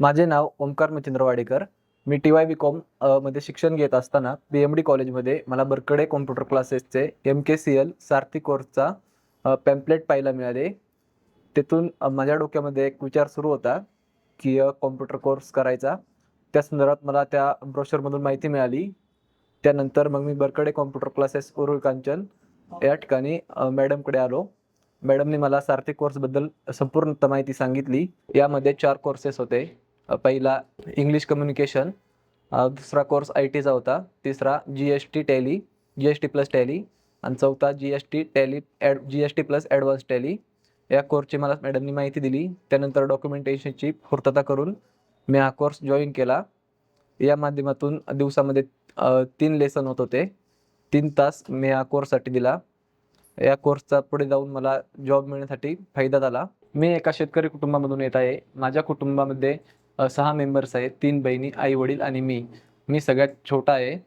माझे नाव ओमकार मच्छिंद्र वाडेकर. मी TY BCom मध्ये शिक्षण घेत असताना PMD कॉलेजमध्ये मला बरकडे कॉम्प्युटर क्लासेसचे MKCL सारथी कोर्सचा पॅम्पलेट पाहायला मिळाले. तिथून माझ्या डोक्यामध्ये एक विचार सुरू होता की कॉम्प्युटर कोर्स करायचा. त्या संदर्भात मला त्या ब्रोशरमधून माहिती मिळाली. त्यानंतर मग मी बरकडे कॉम्प्युटर क्लासेस उरुळ कांचन या ठिकाणी मॅडमकडे आलो. मॅडमने मला सारथी कोर्सबद्दल संपूर्ण माहिती सांगितली. यामध्ये 4 कोर्सेस होते. पहिला इंग्लिश कम्युनिकेशन, दुसरा कोर्स ITचा होता, तिसरा GST tally, GST plus tally आणि चौथा GST प्लस ॲडव्हान्स टॅली. या कोर्सची मला मॅडमनी माहिती दिली. त्यानंतर डॉक्युमेंटेशनची पूर्तता करून मी हा कोर्स जॉईन केला. या माध्यमातून दिवसामध्ये 3 लेसन होत होते. 3 तास मी या कोर्ससाठी दिला. या कोर्सचा पुढे जाऊन मला जॉब मिळण्यासाठी फायदा झाला. मी एका शेतकरी कुटुंबामधून येत आहे. माझ्या कुटुंबामध्ये 6 मेंबर्स आहेत, 3 बहिणी, आई-वडील आणि मी. मी सगळ्यात छोटा आहे.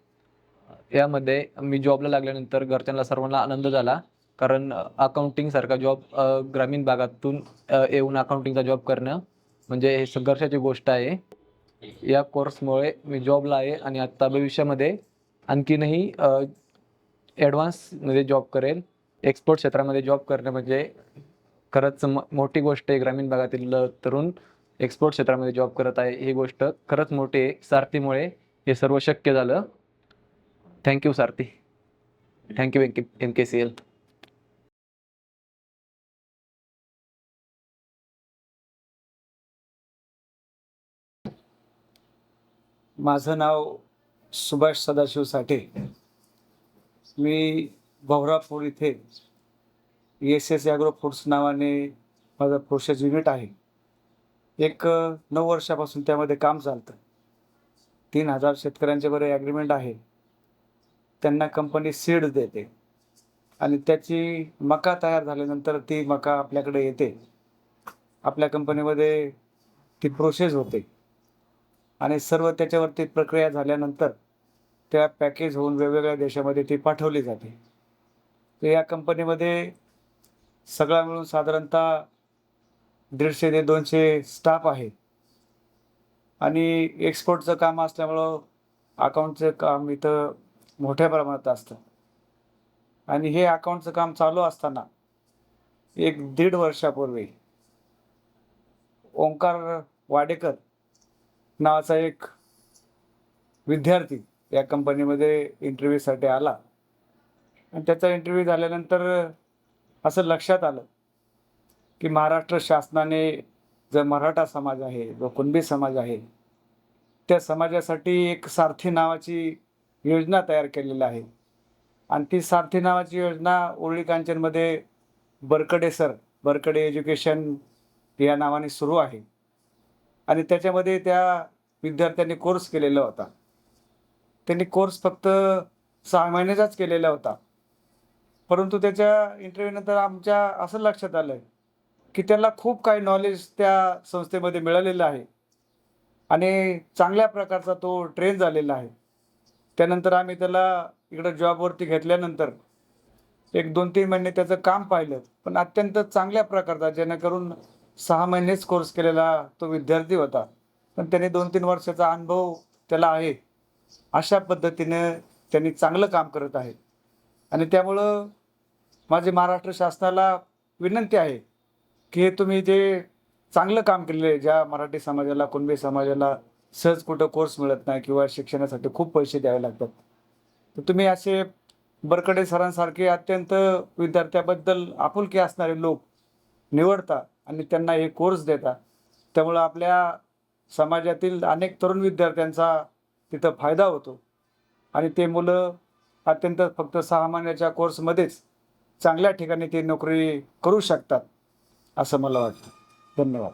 यामध्ये मी जॉबला लागल्यानंतर घरच्यांना सर्वांना आनंद झाला. कारण अकाउंटिंगसारखा जॉब ग्रामीण भागातून येऊन अकाउंटिंगचा जॉब करणं म्हणजे हे संघर्षाची गोष्ट आहे. या कोर्समुळे मी जॉबला आहे आणि आत्ता भविष्यामध्ये आणखीनही ॲडव्हान्समध्ये जॉब करेल. एक्सपोर्ट क्षेत्रामध्ये जॉब करणं म्हणजे खरंच मोठी गोष्ट आहे. ग्रामीण भागातील तरुण एक्सपोर्ट क्षेत्रामध्ये जॉब करत आहे. ही गोष्ट खरंच मोठी आहे. सारथीमुळे हे सर्व शक्य झालं. Thank you Sarathi. Thank you MKCL. माझं नाव सुभाष सदाशिव साठे. मी भवरापूर इथे SS ॲग्रो फूड्स नावाने माझं प्रोसेस युनिट आहे. 9 वर्षापासून त्यामध्ये काम चालतं. 3000 शेतकऱ्यांचे बरे ॲग्रीमेंट आहे. त्यांना कंपनी सीड देते आणि त्याची मका तयार झाल्यानंतर ती मका आपल्याकडे येते. आपल्या कंपनीमध्ये ती प्रोसेस होते आणि सर्व त्याच्यावरती प्रक्रिया झाल्यानंतर त्या पॅकेज होऊन वेगवेगळ्या देशामध्ये ती पाठवली जाते. तर या कंपनीमध्ये सगळा मिळून साधारणतः 150 ते 200 स्टाफ आहे आणि एक्सपोर्टचं काम असल्यामुळं अकाउंटचं काम इथं मोठ्या प्रमाणात असतं. आणि हे अकाउंटचं काम चालू असताना 1-1.5 वर्षापूर्वी ओंकार वाडेकर नावाचा एक विद्यार्थी या कंपनीमध्ये इंटरव्ह्यूसाठी आला आणि त्याचा इंटरव्ह्यू झाल्यानंतर असं लक्षात आलं की महाराष्ट्र शासनाने जो मराठा समाज आहे, जो कुणबी समाज आहे, त्या समाजासाठी एक सारथी नावाची योजना तयार केलेली आहे. आणि ती सारथी नावाची योजना उरुळी कांचनमध्ये बरकडे एज्युकेशन या नावाने सुरू आहे. आणि त्याच्यामध्ये त्या विद्यार्थ्यांनी कोर्स केलेला होता. त्यांनी कोर्स फक्त 6 महिन्याचाच केलेला होता. परंतु त्याच्या इंटरव्ह्यूनंतर आमच्या असं लक्षात आलं की त्याला खूप काही नॉलेज त्या संस्थेमध्ये मिळालेलं आहे आणि चांगल्या प्रकारचा तो ट्रेन झालेला आहे. त्यानंतर आम्ही त्याला इकडं जॉबवरती घेतल्यानंतर 1-2-3 महिने त्याचं काम पाहिलं, पण अत्यंत चांगल्या प्रकारचा, जेणेकरून 6 महिनेच कोर्स केलेला तो विद्यार्थी होता, पण त्याने 2-3 वर्षाचा अनुभव त्याला आहे. अशा पद्धतीनं त्यांनी चांगलं काम करत आहे. आणि त्यामुळं माझी महाराष्ट्र शासनाला विनंती आहे की हे तुम्ही जे चांगलं काम केलेलं आहे, ज्या मराठी समाजाला, कुणबी समाजाला सहज कुठं कोर्स मिळत नाही किंवा शिक्षणासाठी खूप पैसे द्यावे लागतात, तर तुम्ही असे बरकडे सरांसारखे अत्यंत विद्यार्थ्याबद्दल आपुलकी असणारे लोक निवडता आणि त्यांना हे कोर्स देता. त्यामुळं आपल्या समाजातील अनेक तरुण विद्यार्थ्यांचा तिथं फायदा होतो आणि ते मुलं अत्यंत फक्त 6 महिन्याच्या कोर्समध्येच चांगल्या ठिकाणी ते नोकरी करू शकतात असं मला वाटतं. धन्यवाद.